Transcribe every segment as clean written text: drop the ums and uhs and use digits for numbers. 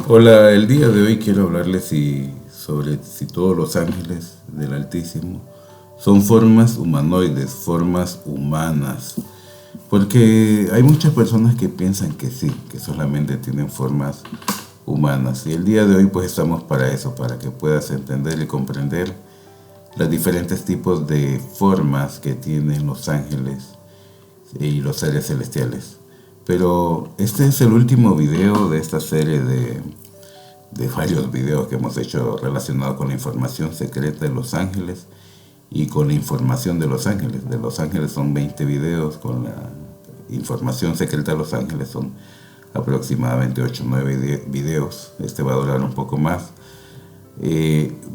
Hola, el día de hoy quiero hablarles sobre si todos los ángeles del Altísimo son formas humanoides, formas humanas. Porque hay muchas personas que piensan que sí, que solamente tienen formas humanas. Y el día de hoy pues estamos para eso, para que puedas entender y comprender los diferentes tipos de formas que tienen los ángeles y los seres celestiales. Pero este es el último video de esta serie de varios videos que hemos hecho relacionados con la información secreta de los ángeles y con la información de los ángeles. De los ángeles son 20 videos, con la información secreta de los ángeles son aproximadamente 8 o 9 videos. Este va a durar un poco más,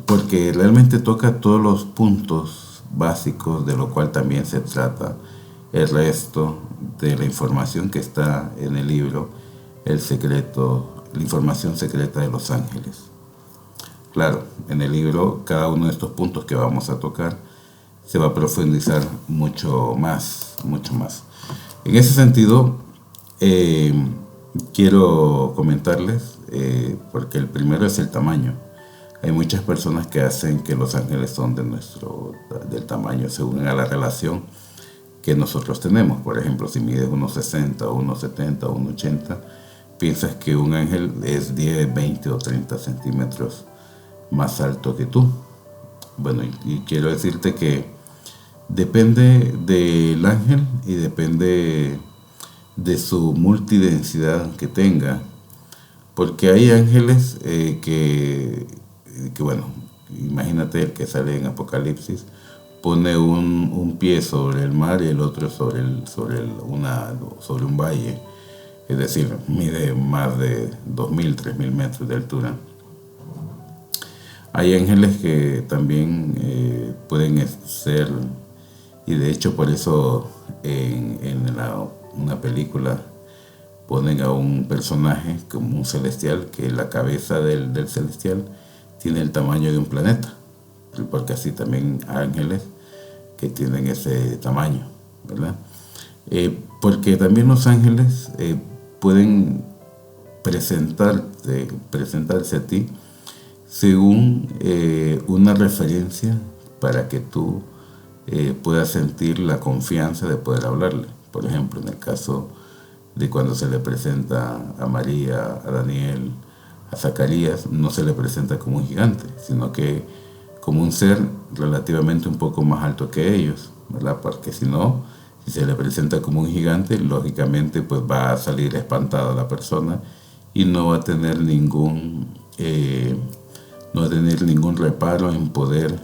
porque realmente toca todos los puntos básicos, de lo cual también se trata el resto de la información que está en el libro El secreto, la información secreta de los ángeles. Claro, en el libro cada uno de estos puntos que vamos a tocar se va a profundizar mucho más, mucho más. En ese sentido, quiero comentarles, porque el primero es el tamaño. Hay muchas personas que hacen que los ángeles son del tamaño según a la relación que nosotros tenemos. Por ejemplo, si mides 1,60 o 1,70 o 1,80, piensas que un ángel es 10, 20 o 30 centímetros más alto que tú. Bueno, y quiero decirte que depende del ángel y depende de su multidensidad que tenga, porque hay ángeles bueno, imagínate el que sale en Apocalipsis, pone un pie sobre el mar y el otro sobre un valle, es decir, mide más de 2.000, 3.000 metros de altura. Hay ángeles que también pueden ser, y de hecho por eso una película ponen a un personaje como un celestial, que la cabeza del celestial tiene el tamaño de un planeta, porque así también hay ángeles que tienen ese tamaño, ¿verdad? Porque también los ángeles pueden presentarse a ti según una referencia, para que tú puedas sentir la confianza de poder hablarle. Por ejemplo, en el caso de cuando se le presenta a María, a Daniel, a Zacarías, no se le presenta como un gigante, sino que como un ser relativamente un poco más alto que ellos, ¿verdad? Porque si no, si se le presenta como un gigante, lógicamente pues va a salir espantada la persona y no va a tener ningún reparo en poder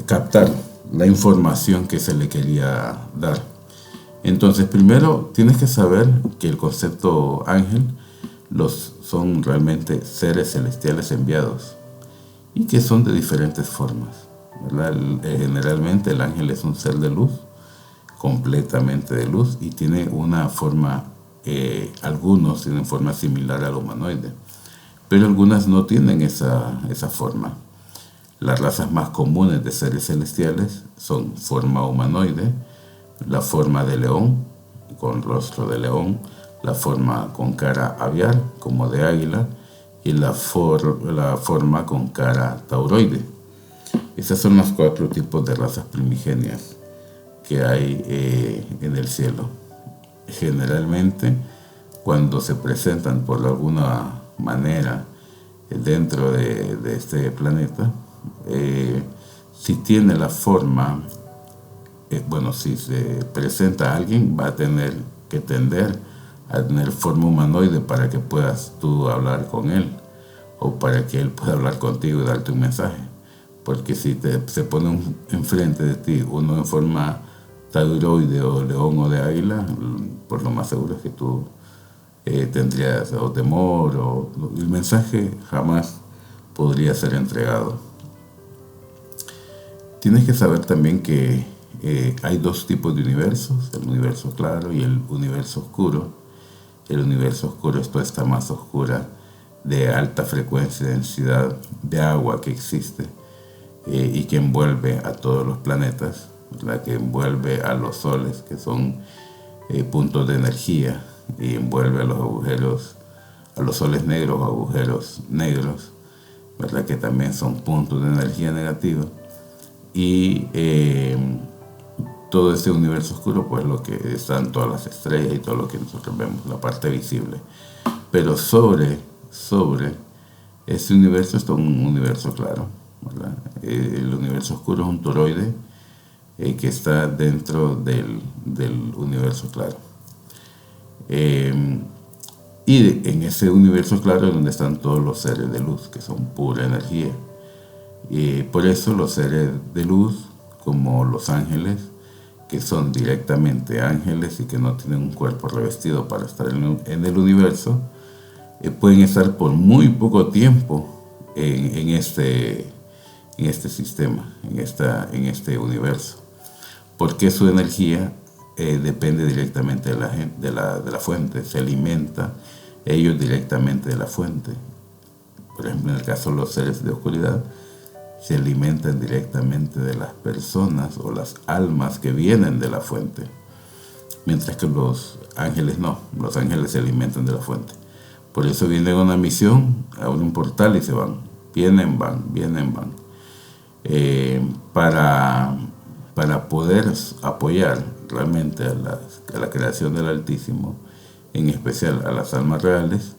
captar la información que se le quería dar. Entonces, primero tienes que saber que el concepto ángel son realmente seres celestiales enviados y que son de diferentes formas, ¿verdad? Generalmente el ángel es un ser de luz, completamente de luz, y tiene una forma, algunos tienen forma similar al humanoide, pero algunas no tienen esa forma. Las razas más comunes de seres celestiales son forma humanoide, la forma de león, con rostro de león, la forma con cara aviar, como de águila, y la forma con cara tauroide. Esos son los 4 tipos de razas primigenias que hay en el cielo. Generalmente, cuando se presentan por alguna manera dentro de este planeta, si tiene la forma, si se presenta a alguien, va a tener que tender a tener forma humanoide para que puedas tú hablar con él, o para que él pueda hablar contigo y darte un mensaje. Porque si se pone enfrente de ti uno en forma tauroide o león o de águila, por lo más seguro es que tú tendrías o temor, o el mensaje jamás podría ser entregado. Tienes que saber también que hay 2 tipos de universos, el universo claro y el universo oscuro. El universo oscuro es toda esta masa oscura de alta frecuencia y densidad de agua que existe y que envuelve a todos los planetas, la que envuelve a los soles, que son puntos de energía, y envuelve a los agujeros a los soles negros o agujeros negros, ¿verdad? Que también son puntos de energía negativa. Y todo este universo oscuro, pues lo que están todas las estrellas y todo lo que nosotros vemos, la parte visible. Pero sobre este universo está un universo claro, ¿verdad? El universo oscuro es un toroide que está dentro del universo claro. Y en ese universo claro es donde están todos los seres de luz, que son pura energía. Y por eso los seres de luz, como los ángeles, que son directamente ángeles y que no tienen un cuerpo revestido para estar en el universo, pueden estar por muy poco tiempo en este sistema, en este universo, porque su energía depende directamente de la fuente, se alimenta ellos directamente de la fuente. Por ejemplo, en el caso de los seres de oscuridad, se alimentan directamente de las personas o las almas que vienen de la fuente, mientras que los ángeles no, los ángeles se alimentan de la fuente. Por eso vienen a una misión, abren un portal y se van, vienen, van, para poder apoyar realmente a la creación del Altísimo, en especial a las almas reales.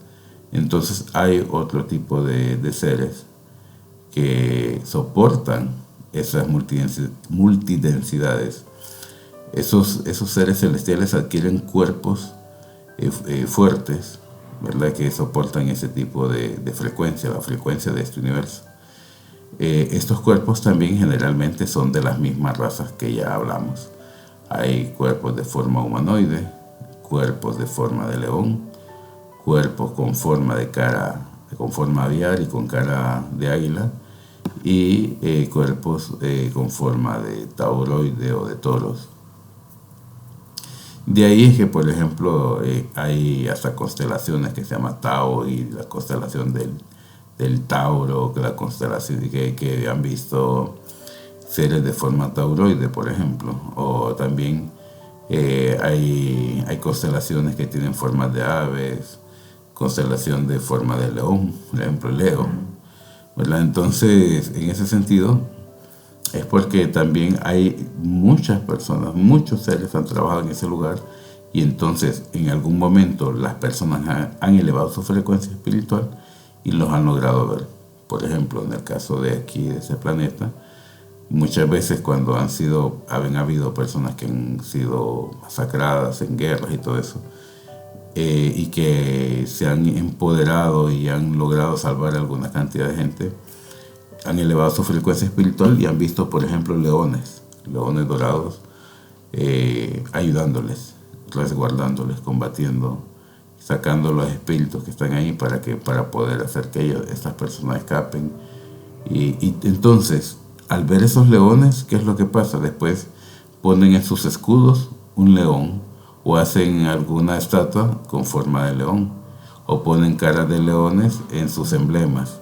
Entonces hay otro tipo de seres que soportan esas multidensidades. Esos seres celestiales adquieren cuerpos fuertes, ¿verdad? Que soportan ese tipo de frecuencia, la frecuencia de este universo. Estos cuerpos también generalmente son de las mismas razas que ya hablamos. Hay cuerpos de forma humanoide, cuerpos de forma de león, cuerpos con forma de cara, con forma aviar y con cara de águila, y cuerpos con forma de tauroide o de toros. De ahí es que, por ejemplo, hay hasta constelaciones que se llama Tao, y la constelación del Tauro, la constelación que han visto seres de forma tauroide, por ejemplo. O también hay constelaciones que tienen formas de aves, constelación de forma de león, por ejemplo Leo, ¿verdad? Entonces, en ese sentido, es porque también hay muchas personas, muchos seres han trabajado en ese lugar, y entonces en algún momento las personas han elevado su frecuencia espiritual y los han logrado ver. Por ejemplo, en el caso de aquí, de ese planeta, muchas veces cuando han habido personas que han sido masacradas en guerras y todo eso, y que se han empoderado y han logrado salvar a alguna cantidad de gente, han elevado su frecuencia espiritual y han visto, por ejemplo, leones dorados, ayudándoles, resguardándoles, combatiendo, sacando los espíritus que están ahí para poder hacer que estas personas escapen. Y entonces, al ver esos leones, ¿qué es lo que pasa? Después ponen en sus escudos un león, o hacen alguna estatua con forma de león, o ponen caras de leones en sus emblemas.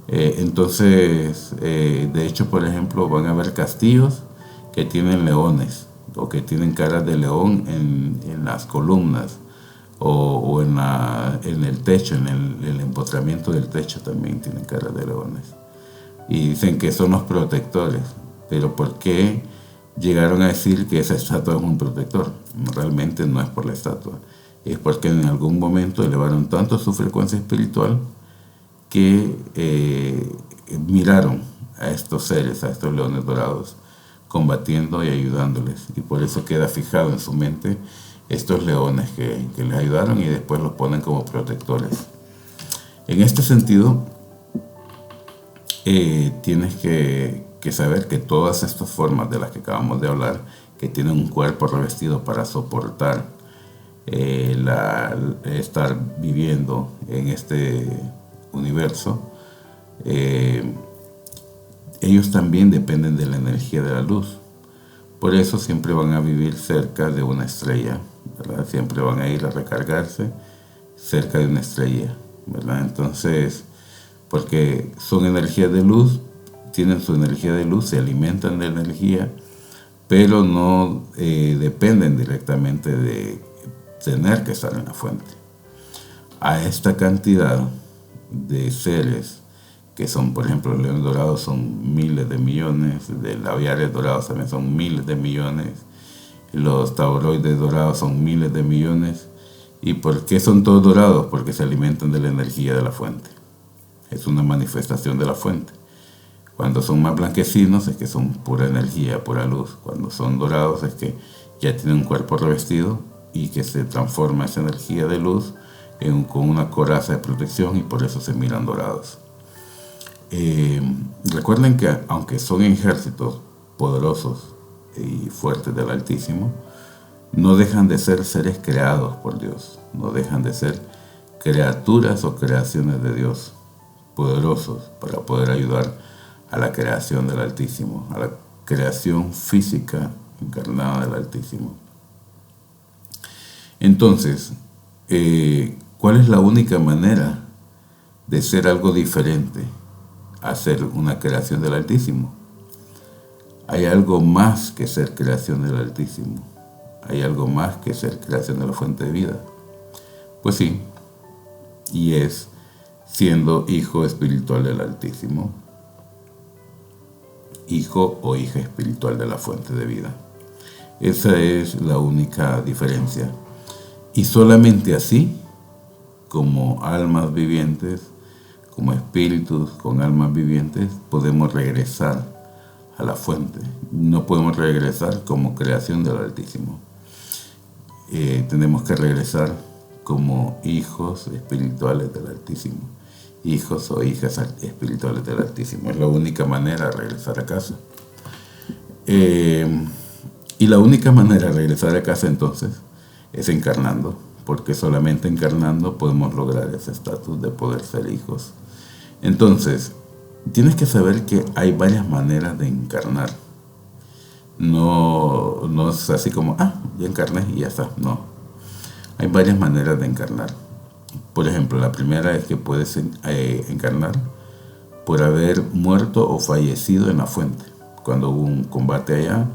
Entonces, de hecho, por ejemplo, van a haber castillos que tienen leones, o que tienen caras de león en las columnas, o en el techo, en el empotramiento del techo también tienen caras de leones. Y dicen que son los protectores. Pero ¿por qué llegaron a decir que esa estatua es un protector? Realmente no es por la estatua, es porque en algún momento elevaron tanto su frecuencia espiritual que miraron a estos seres, a estos leones dorados, combatiendo y ayudándoles, y por eso queda fijado en su mente estos leones que les ayudaron, y después los ponen como protectores. En este sentido, tienes que saber que todas estas formas de las que acabamos de hablar, que tienen un cuerpo revestido para soportar estar viviendo en este universo, ellos también dependen de la energía de la luz. Por eso siempre van a vivir cerca de una estrella, ¿verdad? Siempre van a ir a recargarse cerca de una estrella, ¿verdad? Entonces, porque son energías de luz, tienen su energía de luz, se alimentan de energía, pero no dependen directamente de tener que estar en la fuente. a esta cantidad de seres que son, por ejemplo, los leones dorados son miles de millones, de labiales dorados también son miles de millones, los tauroides dorados son miles de millones. ¿Y por qué son todos dorados? Porque se alimentan de la energía de la fuente. Es una manifestación de la fuente. Cuando son más blanquecinos es que son pura energía, pura luz. Cuando son dorados es que ya tienen un cuerpo revestido y que se transforma esa energía de luz con una coraza de protección, y por eso se miran dorados. Recuerden que aunque son ejércitos poderosos y fuertes del Altísimo, no dejan de ser seres creados por Dios, no dejan de ser criaturas o creaciones de Dios, poderosos para poder ayudar a la creación del Altísimo, a la creación física encarnada del Altísimo. Entonces, ¿cuál es la única manera de ser algo diferente a ser una creación del Altísimo? Hay algo más que ser creación del Altísimo. Hay algo más que ser creación de la fuente de vida. Pues sí, y es siendo hijo espiritual del Altísimo, hijo o hija espiritual de la fuente de vida. Esa es la única diferencia. Y solamente así, como almas vivientes, como espíritus con almas vivientes, podemos regresar a la fuente. No podemos regresar como creación del Altísimo. Tenemos que regresar como hijos espirituales del Altísimo, hijos o hijas espirituales del Altísimo. Es la única manera de regresar a casa. Y la única manera de regresar a casa entonces es encarnando, porque solamente encarnando podemos lograr ese estatus de poder ser hijos. Entonces, tienes que saber que hay varias maneras de encarnar. No es así como, ya encarné y ya está. No. Hay varias maneras de encarnar. Por ejemplo, la primera es que puedes encarnar por haber muerto o fallecido en la fuente. Cuando hubo un combate allá,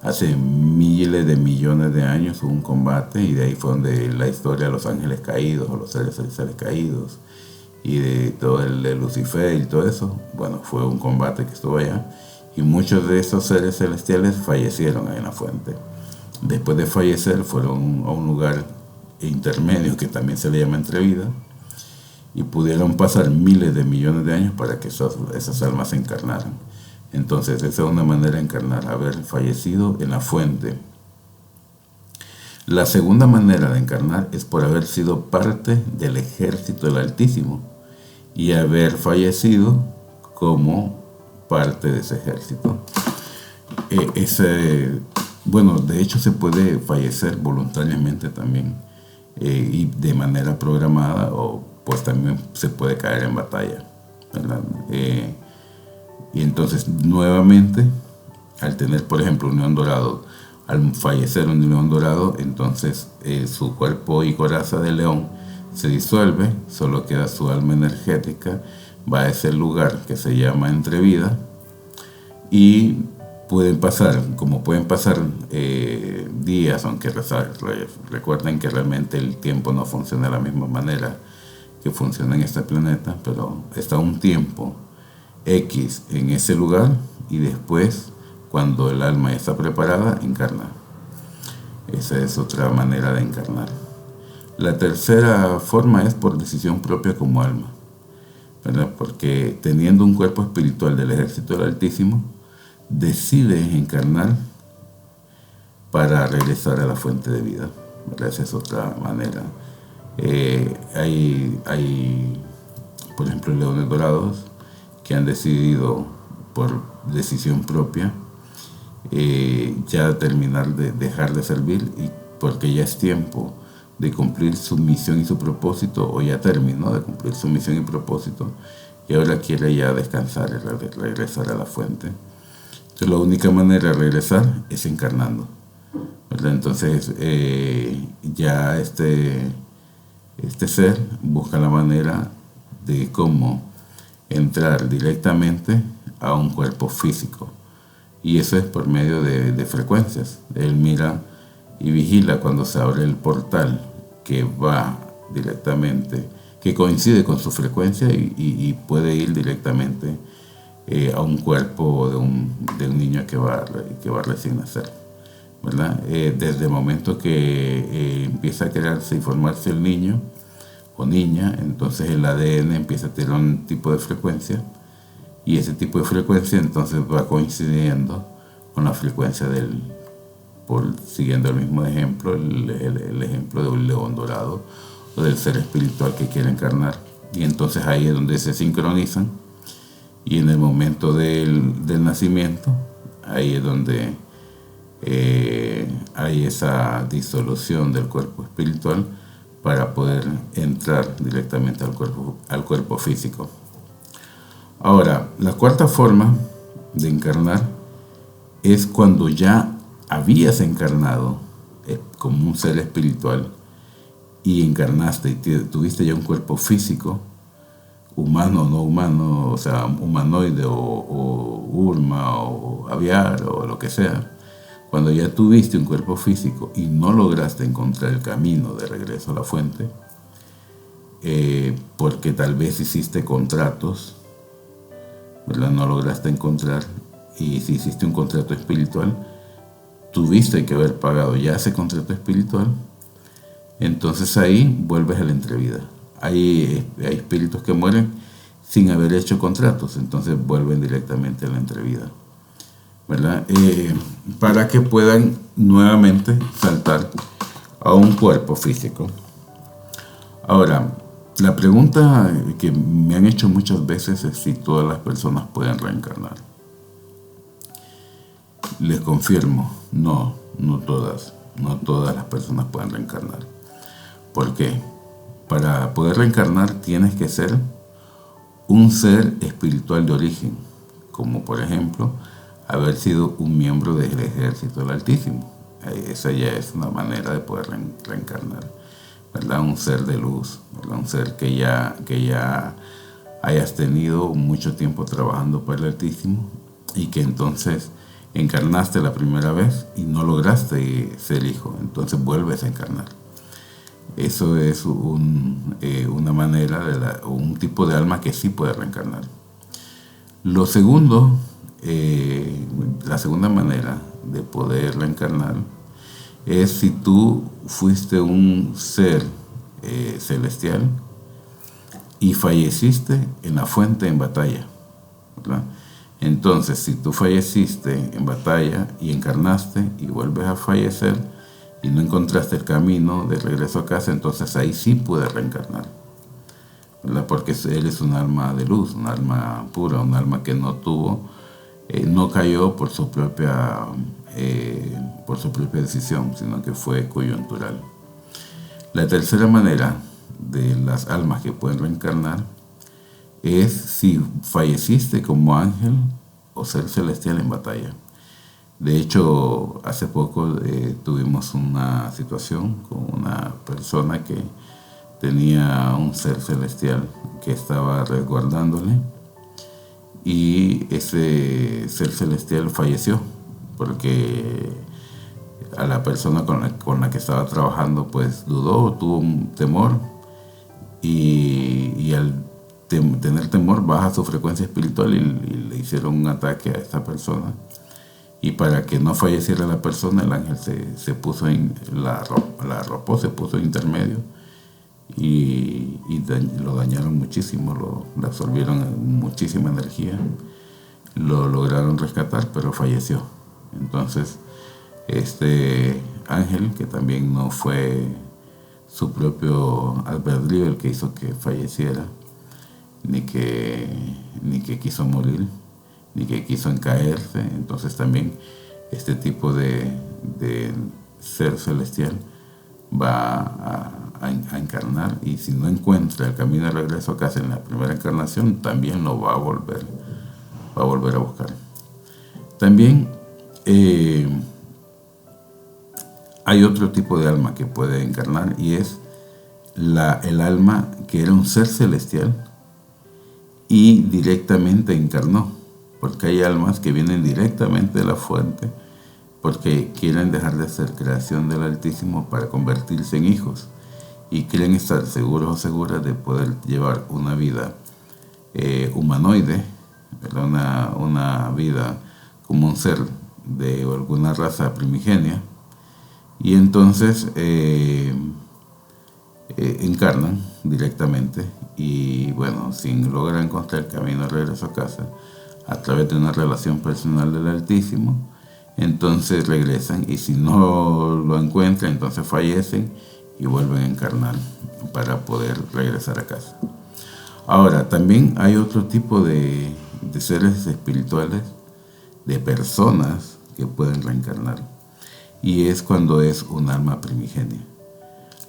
hace miles de millones de años hubo un combate, y de ahí fue donde la historia de los ángeles caídos o los seres caídos y de todo el de Lucifer y todo eso, bueno, fue un combate que estuvo allá, y muchos de esos seres celestiales fallecieron ahí en la fuente. Después de fallecer fueron a un lugar intermedio que también se le llama entrevida, y pudieron pasar miles de millones de años para que esas almas se encarnaran. Entonces esa es una manera de encarnar, haber fallecido en la fuente. La segunda manera de encarnar es por haber sido parte del ejército del Altísimo y haber fallecido como parte de ese ejército. Bueno, de hecho se puede fallecer voluntariamente también, y de manera programada, o pues también se puede caer en batalla, ¿verdad? Y entonces nuevamente, al tener por ejemplo un león dorado, al fallecer un león dorado, entonces su cuerpo y coraza de león se disuelve, solo queda su alma energética, va a ese lugar que se llama entrevida, y pueden pasar días, aunque recuerden que realmente el tiempo no funciona de la misma manera que funciona en este planeta, pero está un tiempo X en ese lugar, y después, cuando el alma está preparada, encarna. Esa es otra manera de encarnar. La tercera forma es por decisión propia como alma, ¿verdad? Porque teniendo un cuerpo espiritual del ejército del Altísimo, decide encarnar para regresar a la fuente de vida, ¿verdad? Esa es otra manera. Hay, por ejemplo, leones dorados que han decidido por decisión propia ya terminar de dejar de servir, y porque ya es tiempo de cumplir su misión y su propósito, o ya terminó de cumplir su misión y propósito, y ahora quiere ya descansar y regresar a la fuente. Entonces la única manera de regresar es encarnando, ¿verdad? Entonces ya este ser busca la manera de cómo entrar directamente a un cuerpo físico, y eso es por medio de frecuencias. Él mira y vigila cuando se abre el portal que va directamente, que coincide con su frecuencia y puede ir directamente a un cuerpo de un niño que va recién nacer, ¿verdad? Desde el momento que empieza a crearse y formarse el niño o niña, entonces el ADN empieza a tener un tipo de frecuencia, y ese tipo de frecuencia entonces va coincidiendo con la frecuencia siguiendo el mismo ejemplo, el ejemplo de un león dorado o del ser espiritual que quiere encarnar. Y entonces ahí es donde se sincronizan, y en el momento del nacimiento, ahí es donde hay esa disolución del cuerpo espiritual para poder entrar directamente al cuerpo físico. Ahora, la cuarta forma de encarnar es cuando ya habías encarnado como un ser espiritual y encarnaste y tuviste ya un cuerpo físico, humano o no humano, o sea, humanoide o urma o aviar o lo que sea. Cuando ya tuviste un cuerpo físico y no lograste encontrar el camino de regreso a la fuente, porque tal vez hiciste contratos, ¿verdad? No lograste encontrar, y si hiciste un contrato espiritual, tuviste que haber pagado ya ese contrato espiritual, entonces ahí vuelves a la entrevida. Hay espíritus que mueren sin haber hecho contratos, entonces vuelven directamente a la entrevida, ¿verdad? Para que puedan nuevamente saltar a un cuerpo físico. Ahora, la pregunta que me han hecho muchas veces es si todas las personas pueden reencarnar. Les confirmo, no todas. No todas las personas pueden reencarnar. ¿Por qué? Para poder reencarnar tienes que ser un ser espiritual de origen, como por ejemplo haber sido un miembro del ejército del Altísimo. Esa ya es una manera de poder reencarnar, ¿verdad? Un ser de luz, ¿verdad? Un ser que ya hayas tenido mucho tiempo trabajando para el Altísimo y que entonces encarnaste la primera vez y no lograste ser hijo, entonces vuelves a encarnar. Eso es una manera, un tipo de alma que sí puede reencarnar. Lo segundo, la segunda manera de poder reencarnar es si tú fuiste un ser celestial y falleciste en la fuente en batalla, ¿verdad? Entonces, si tú falleciste en batalla y encarnaste y vuelves a fallecer y no encontraste el camino de regreso a casa, entonces ahí sí puedes reencarnar, ¿verdad? Porque él es un alma de luz, un alma pura, un alma que no cayó por su propia decisión, sino que fue coyuntural. La tercera manera de las almas que pueden reencarnar es si falleciste como ángel o ser celestial en batalla. De hecho, hace poco tuvimos una situación con una persona que tenía un ser celestial que estaba resguardándole, y ese ser celestial falleció porque a la persona con la que estaba trabajando pues dudó, tuvo un temor, y al tener temor baja su frecuencia espiritual y le hicieron un ataque a esta persona, y para que no falleciera la persona, el ángel se puso la arropó, se puso intermedio, y lo dañaron muchísimo, le absorbieron muchísima energía, lo lograron rescatar, pero falleció. Entonces este ángel, que también no fue su propio albedrío el que hizo que falleciera, ni que quiso morir, ni que quiso encaerse, entonces también este tipo de ser celestial va a encarnar, y si no encuentra el camino de regreso a casa en la primera encarnación, también lo va a volver a buscar. También hay otro tipo de alma que puede encarnar, y es el alma que era un ser celestial y directamente encarnó, porque hay almas que vienen directamente de la fuente porque quieren dejar de ser creación del Altísimo para convertirse en hijos, y creen estar seguros o seguras de poder llevar una vida humanoide, ¿verdad? Una vida como un ser de alguna raza primigenia, y entonces encarnan directamente y bueno, sin lograr encontrar el camino de regreso a casa a través de una relación personal del Altísimo, entonces regresan, y si no lo encuentran, entonces fallecen y vuelven a encarnar para poder regresar a casa. Ahora, también hay otro tipo de seres espirituales, de personas que pueden reencarnar, y es cuando es un alma primigenia.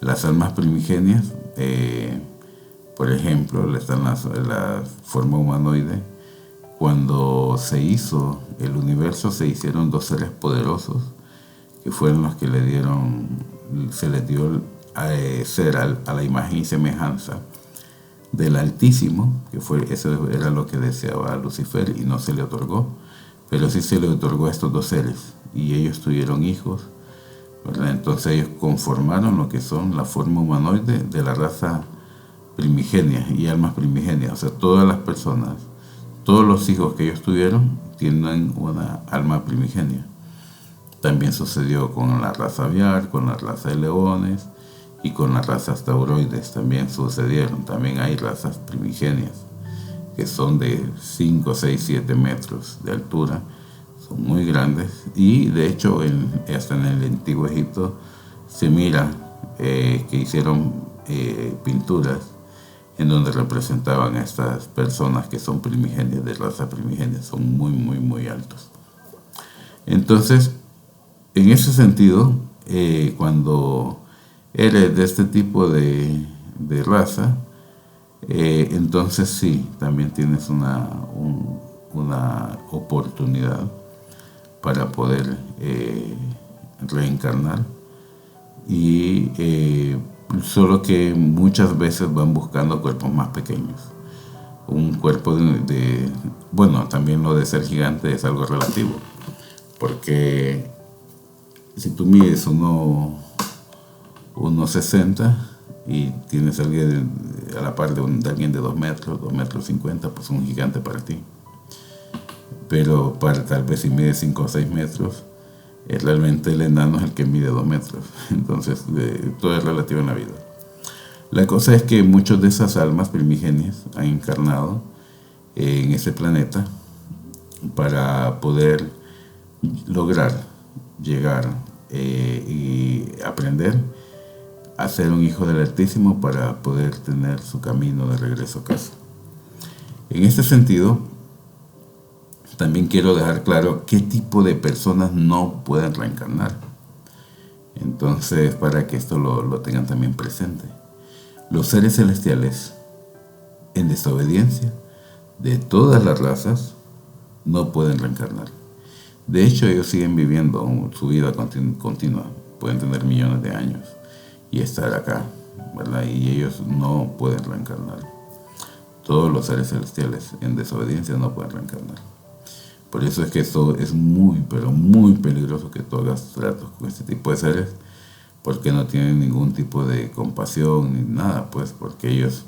Las almas primigenias, por ejemplo, están la forma humanoide. Cuando se hizo el universo, se hicieron dos seres poderosos que fueron los que se les dio ser a la imagen y semejanza del Altísimo, eso era lo que deseaba Lucifer y no se le otorgó, pero sí se le otorgó a estos dos seres y ellos tuvieron hijos, ¿verdad? Entonces ellos conformaron lo que son la forma humanoide de la raza primigenia y almas primigenias. O sea, todas las personas, todos los hijos que ellos tuvieron tienen una alma primigenia. También sucedió con la raza aviar, con la raza de leones y con las razas tauroides. También sucedieron. También hay razas primigenias que son de 5, 6, 7 metros de altura. Son muy grandes y de hecho hasta en el antiguo Egipto se mira que hicieron pinturas en donde representaban a estas personas que son primigenias, de raza primigenia. Son muy, muy, muy altos. Entonces, en ese sentido, cuando eres de este tipo de raza, entonces sí, también tienes una oportunidad para poder reencarnar, y solo que muchas veces van buscando cuerpos más pequeños. Un cuerpo bueno, también lo de ser gigante es algo relativo, porque si tú mides 1,60 y tienes a alguien a la par de alguien de 2 metros, 2 metros 50, pues un gigante para ti. Pero tal vez si mide 5 o 6 metros, realmente el enano es el que mide 2 metros. Entonces, todo es relativo en la vida. La cosa es que muchas de esas almas primigenias han encarnado en ese planeta para poder lograr llegar y aprender a ser un hijo del Altísimo para poder tener su camino de regreso a casa. En este sentido, también quiero dejar claro qué tipo de personas no pueden reencarnar. Entonces, para que esto lo tengan también presente. Los seres celestiales, en desobediencia de todas las razas, no pueden reencarnar. De hecho, ellos siguen viviendo su vida continua. Pueden tener millones de años y estar acá, ¿verdad? Y ellos no pueden reencarnar. Todos los seres celestiales en desobediencia no pueden reencarnar. Por eso es que esto es muy, pero muy peligroso, que tú hagas tratos con este tipo de seres, porque no tienen ningún tipo de compasión ni nada, pues, porque ellos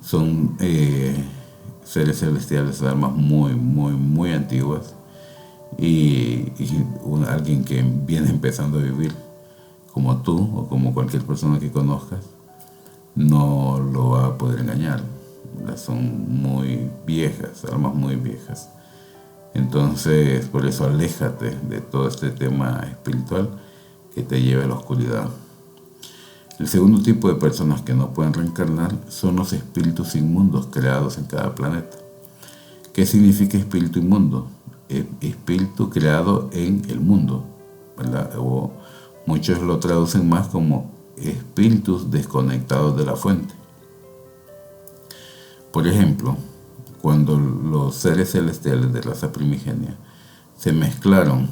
son seres celestiales, almas muy, muy, muy antiguas, y alguien que viene empezando a vivir como tú o como cualquier persona que conozcas no lo va a poder engañar. Son muy viejas, almas muy viejas. Entonces, por eso aléjate de todo este tema espiritual que te lleve a la oscuridad. El segundo tipo de personas que no pueden reencarnar son los espíritus inmundos creados en cada planeta. ¿Qué significa espíritu inmundo? Espíritu creado en el mundo, ¿verdad? O muchos lo traducen más como espíritus desconectados de la fuente. Por ejemplo, cuando los seres celestiales de raza primigenia se mezclaron,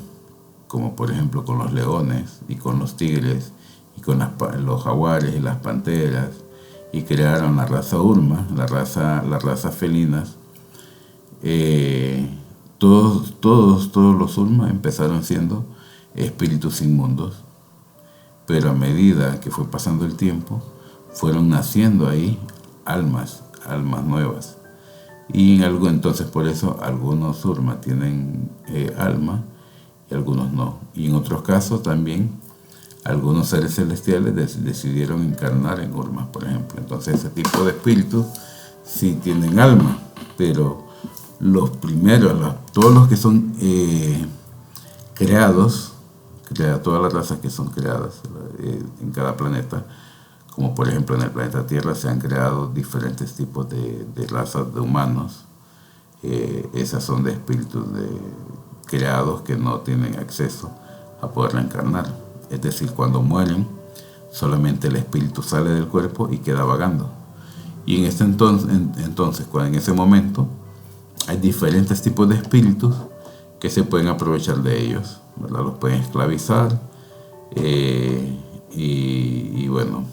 como por ejemplo con los leones y con los tigres y con los jaguares y las panteras, y crearon la raza Urma, la raza felinas, todos los Urma empezaron siendo espíritus inmundos, pero a medida que fue pasando el tiempo, fueron naciendo ahí almas nuevas. Y en algo, entonces por eso algunos Surma tienen alma y algunos no. Y en otros casos también algunos seres celestiales decidieron encarnar en Urmas, por ejemplo. Entonces ese tipo de espíritus sí tienen alma, pero los primeros, todos los que son creados, todas las razas que son creadas en cada planeta, como por ejemplo en el planeta Tierra se han creado diferentes tipos de razas de humanos. Esas son de espíritus creados que no tienen acceso a poder reencarnar. Es decir, cuando mueren, solamente el espíritu sale del cuerpo y queda vagando. Y en ese en ese momento, hay diferentes tipos de espíritus que se pueden aprovechar de ellos, ¿verdad? Los pueden esclavizar y bueno,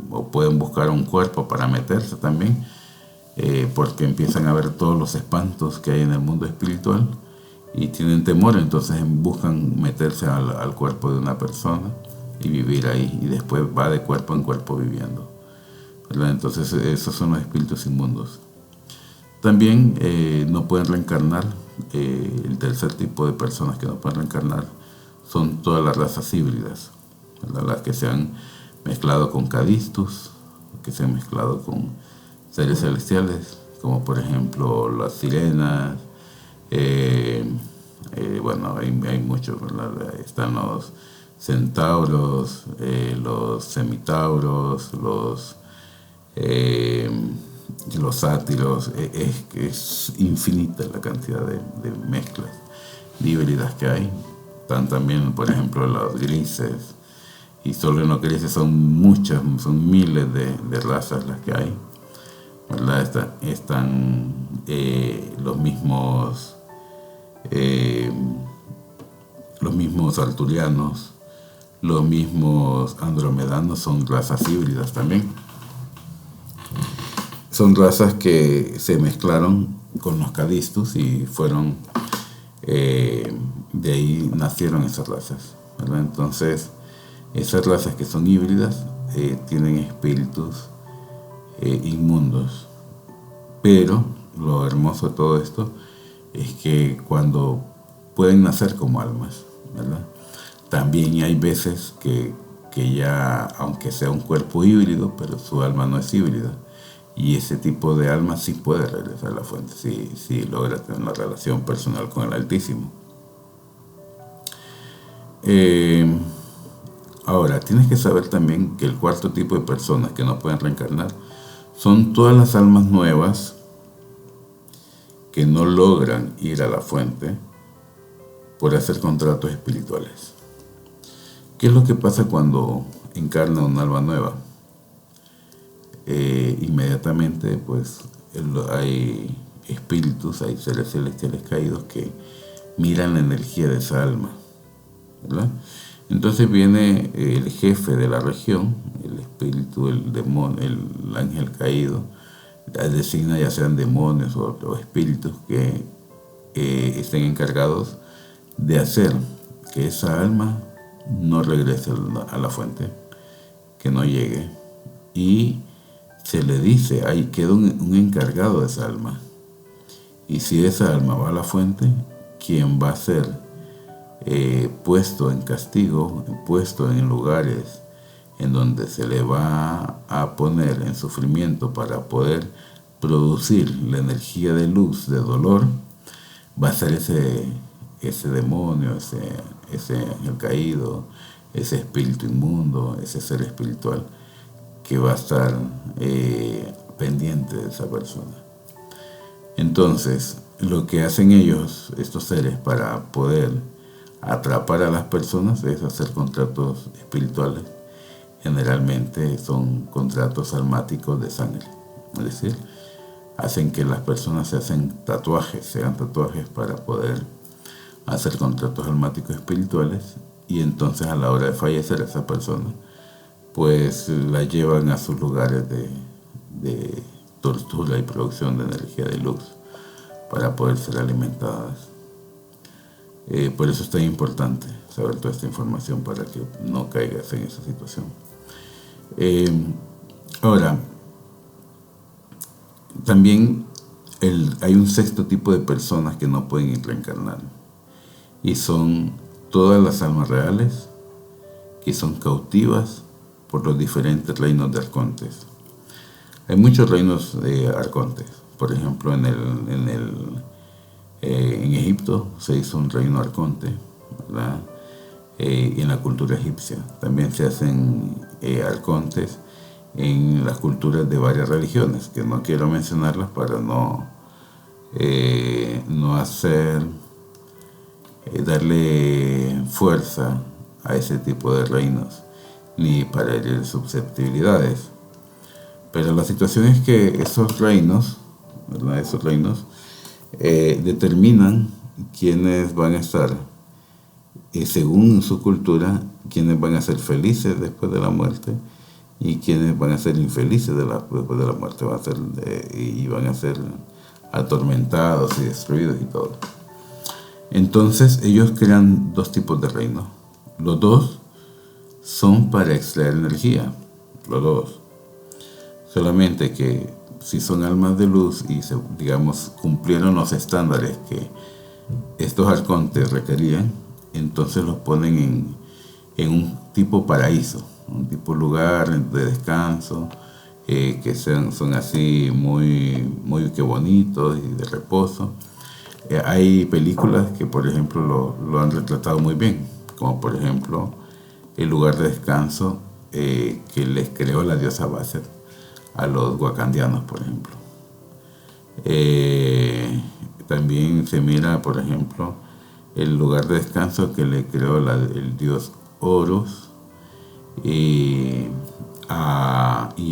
o pueden buscar un cuerpo para meterse también, porque empiezan a ver todos los espantos que hay en el mundo espiritual y tienen temor, entonces buscan meterse al cuerpo de una persona y vivir ahí, y después va de cuerpo en cuerpo viviendo, ¿verdad? Entonces esos son los espíritus inmundos. También no pueden reencarnar. El tercer tipo de personas que no pueden reencarnar son todas las razas híbridas, ¿verdad? Las que se han mezclado con cadistus, que se han mezclado con seres celestiales, como por ejemplo las sirenas. Bueno, hay muchos, ¿verdad? Están los centauros, los semitauros, los sátiros. Es infinita la cantidad de mezclas, de híbridas que hay. Están también, por ejemplo, los grises, y solo en los grises son muchas, son miles de razas las que hay, ¿verdad? Están los mismos arturianos, los mismos andromedanos, son razas híbridas también. Son razas que se mezclaron con los cadistus y fueron, de ahí nacieron esas razas, ¿verdad? Entonces, esas razas que son híbridas tienen espíritus inmundos. Pero lo hermoso de todo esto es que cuando pueden nacer como almas, ¿verdad? También hay veces que ya, aunque sea un cuerpo híbrido, pero su alma no es híbrida. Y ese tipo de alma sí puede regresar a la fuente, sí logra tener una relación personal con el Altísimo. Ahora, tienes que saber también que el cuarto tipo de personas que no pueden reencarnar son todas las almas nuevas que no logran ir a la fuente por hacer contratos espirituales. ¿Qué es lo que pasa cuando encarna un alma nueva? Inmediatamente pues hay espíritus, hay seres celestiales caídos que miran la energía de esa alma, ¿verdad? Entonces viene el jefe de la región, el espíritu, el demonio, el ángel caído, designa ya sean demonios o espíritus que estén encargados de hacer que esa alma no regrese a la fuente, que no llegue, y se le dice, ahí queda un encargado de esa alma, y si esa alma va a la fuente, quien va a ser puesto en castigo, puesto en lugares en donde se le va a poner en sufrimiento para poder producir la energía de luz, de dolor, va a ser ese demonio, ese ángel caído, ese espíritu inmundo, ese ser espiritual que va a estar pendiente de esa persona. Entonces, lo que hacen ellos, estos seres, para poder atrapar a las personas es hacer contratos espirituales. Generalmente son contratos almáticos de sangre, es decir, hacen que las personas se hagan tatuajes para poder hacer contratos almáticos espirituales, y entonces a la hora de fallecer esa persona pues la llevan a sus lugares de tortura y producción de energía de luz para poder ser alimentadas. Por eso es tan importante saber toda esta información para que no caigas en esa situación. Ahora, también hay un sexto tipo de personas que no pueden reencarnar. Y son todas las almas reales que son cautivas por los diferentes reinos de arcontes. Hay muchos reinos de arcontes. Por ejemplo, en Egipto se hizo un reino arconte, ¿verdad? Y en la cultura egipcia también se hacen arcontes en las culturas de varias religiones, que no quiero mencionarlas para no hacer, darle fuerza a ese tipo de reinos, ni para herir susceptibilidades. Pero la situación es que esos reinos, ¿verdad? Esos reinos determinan quiénes van a estar, según su cultura, quiénes van a ser felices después de la muerte y quiénes van a ser infelices después de la muerte, y van a ser atormentados y destruidos y todo. Entonces ellos crean dos tipos de reinos. Los dos son para extraer energía, los dos. Solamente que si son almas de luz y digamos cumplieron los estándares que estos arcontes requerían, entonces los ponen en un tipo paraíso, un tipo lugar de descanso, que son así muy que bonitos y de reposo. Hay películas que, por ejemplo, lo han retratado muy bien, como por ejemplo el lugar de descanso que les creó la diosa Bastet a los wakandianos, por ejemplo. También se mira, por ejemplo, el lugar de descanso que le creó el dios Horus y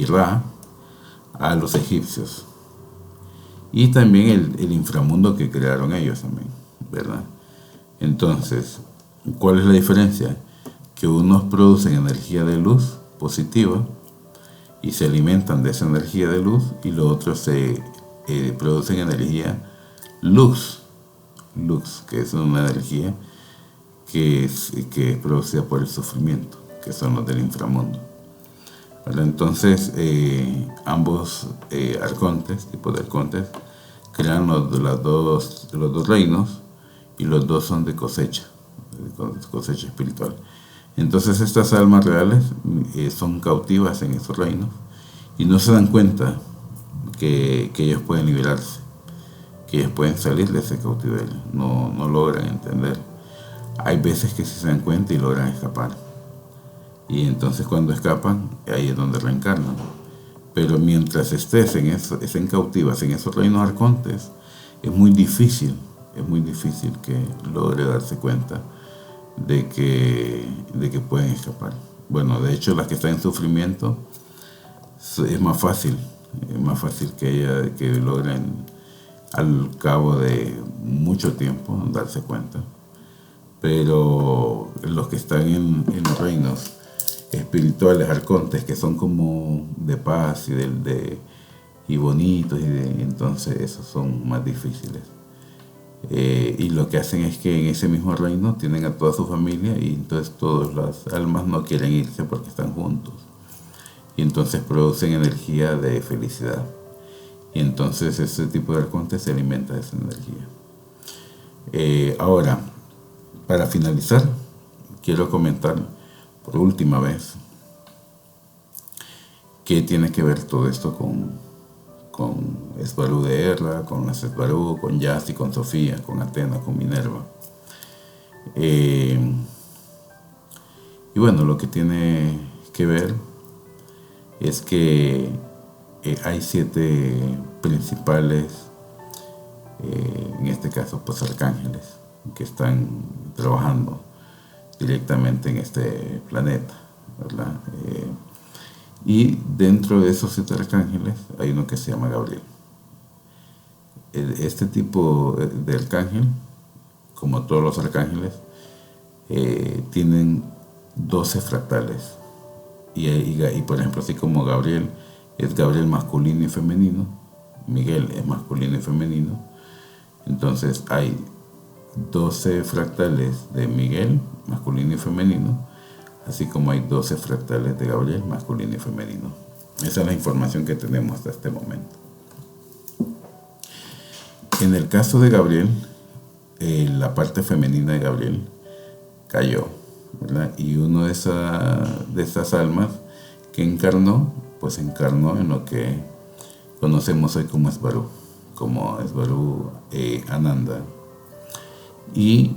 Ra a los egipcios. Y también el inframundo que crearon ellos también, ¿verdad? Entonces, ¿cuál es la diferencia? Que unos producen energía de luz positiva y se alimentan de esa energía de luz, y los otros producen energía lux, que es una energía que es producida por el sufrimiento, que son los del inframundo. ¿Verdad? Entonces, ambos tipos de arcontes, crean los dos reinos, y los dos son de cosecha espiritual. Entonces estas almas reales son cautivas en esos reinos y no se dan cuenta que ellos pueden liberarse, que ellos pueden salir de ese cautiverio. No logran entender. Hay veces que sí se dan cuenta y logran escapar. Y entonces cuando escapan, ahí es donde reencarnan. Pero mientras estén cautivas en esos reinos arcontes, es muy difícil que logre darse cuenta de que pueden escapar. Bueno, de hecho, las que están en sufrimiento, es más fácil que logren al cabo de mucho tiempo darse cuenta. Pero los que están en los reinos espirituales arcontes, que son como de paz y bonitos, entonces esos son más difíciles. Y lo que hacen es que en ese mismo reino tienen a toda su familia, y entonces todas las almas no quieren irse porque están juntos, y entonces producen energía de felicidad, y entonces ese tipo de arcontes se alimenta de esa energía. Ahora, para finalizar, quiero comentar por última vez qué tiene que ver todo esto con Esbarú de Erra, con las Esbarú, con Yasti, con Sofía, con Atena, con Minerva. Y bueno, lo que tiene que ver es que hay 7 principales, en este caso pues arcángeles, que están trabajando directamente en este planeta, ¿verdad? Y dentro de esos 7 arcángeles hay uno que se llama Gabriel. Este tipo de arcángel, como todos los arcángeles, tienen 12 fractales. Y por ejemplo, así como Gabriel es Gabriel masculino y femenino, Miguel es masculino y femenino, entonces hay 12 fractales de Miguel, masculino y femenino, así como hay 12 fractales de Gabriel, masculino y femenino. Esa es la información que tenemos hasta este momento. En el caso de Gabriel, la parte femenina de Gabriel cayó, ¿verdad? Y uno de esas almas que encarnó, pues encarnó en lo que conocemos hoy como Esbarú Ananda. Y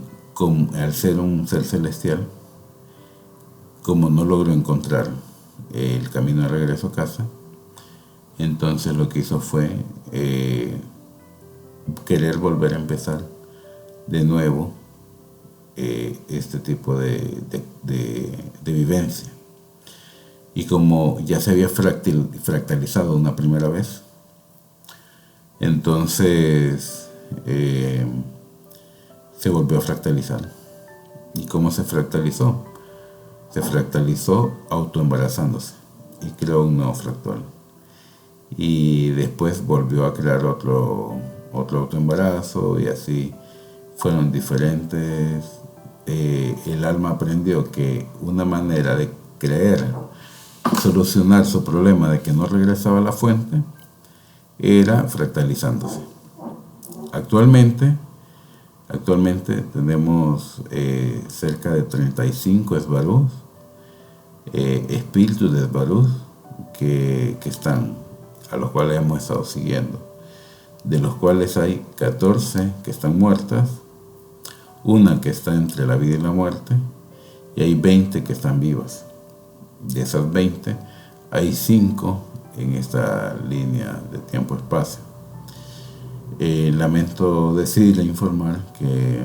al ser un ser celestial, como no logró encontrar el camino de regreso a casa, entonces lo que hizo fue querer volver a empezar de nuevo este tipo de vivencia. Y como ya se había fractalizado una primera vez, entonces se volvió a fractalizar. ¿Y cómo se fractalizó? Se fractalizó autoembarazándose y creó un nuevo fractal. Y después volvió a crear otro autoembarazo, y así fueron diferentes. El alma aprendió que una manera de solucionar su problema de que no regresaba a la fuente era fractalizándose. Actualmente tenemos cerca de 35 esbarús, espíritus de esbarús que están, a los cuales hemos estado siguiendo, de los cuales hay 14 que están muertas, una que está entre la vida y la muerte, y hay 20 que están vivas. De esas 20, hay 5 en esta línea de tiempo-espacio. Lamento decirle, informar que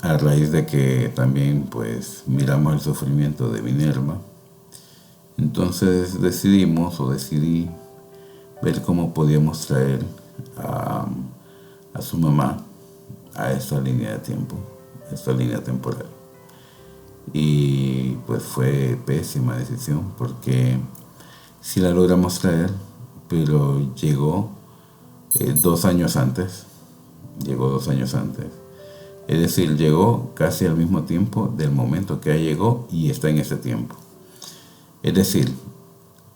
a raíz de que también pues miramos el sufrimiento de Minerva, entonces decidí ver cómo podíamos traer a su mamá a esta línea de tiempo, a esta línea temporal. Y pues fue pésima decisión, porque sí la logramos traer, pero llegó 2 años antes. Es decir, llegó casi al mismo tiempo del momento que ella llegó, y está en ese tiempo. Es decir,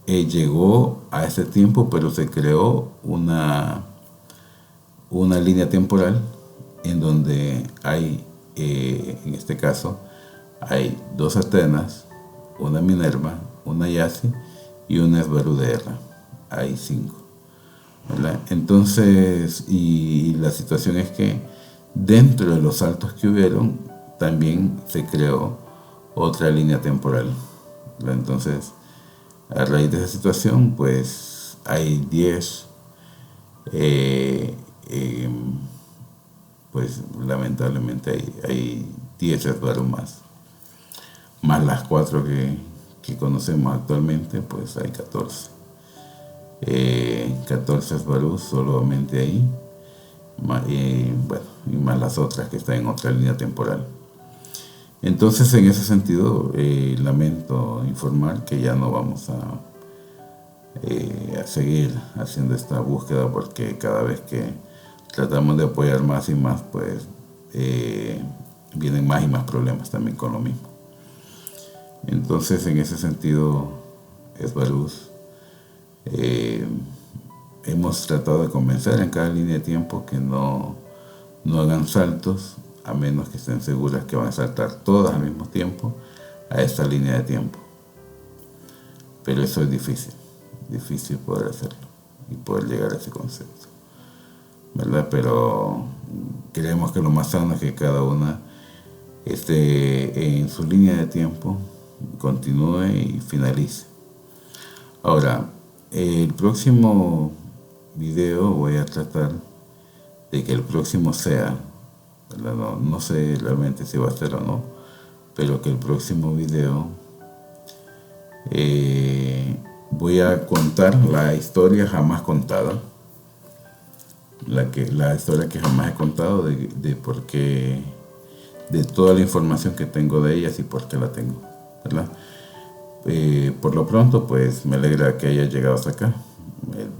llegó a ese tiempo, pero se creó una línea temporal en donde hay, en este caso, hay 2 Atenas, una Minerva, una Yasi y una Esbarú de Erra. Hay 5, ¿verdad? Entonces, y la situación es que dentro de los saltos que hubieron, también se creó otra línea temporal, ¿verdad? Entonces, a raíz de esa situación, pues hay 10, pues lamentablemente hay 10 Esbarú más las 4 que conocemos actualmente, pues hay 14. 14 Esbarú solamente ahí, y más las otras que están en otra línea temporal. Entonces, en ese sentido, lamento informar que ya no vamos a seguir haciendo esta búsqueda, porque cada vez que tratamos de apoyar más y más, pues vienen más y más problemas también con lo mismo. Entonces, en ese sentido, Esbarús, hemos tratado de convencer en cada línea de tiempo que no hagan saltos, a menos que estén seguras que van a saltar todas al mismo tiempo a esta línea de tiempo. Pero eso es difícil poder hacerlo y poder llegar a ese concepto, ¿verdad? Pero creemos que lo más sano es que cada una esté en su línea de tiempo, continúe y finalice. Ahora, el próximo video voy a tratar de que el próximo sea, ¿verdad? No sé realmente si va a ser o no, pero que el próximo video voy a contar la historia jamás contada, la historia que jamás he contado de por qué, de toda la información que tengo de ellas y por qué la tengo, ¿verdad? Por lo pronto, pues me alegra que hayas llegado hasta acá.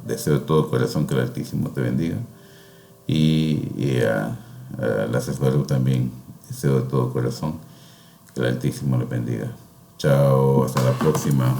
Deseo de todo corazón que el Altísimo te bendiga, y a las Esbarú también deseo de todo corazón que el Altísimo les bendiga. Chao, hasta la próxima.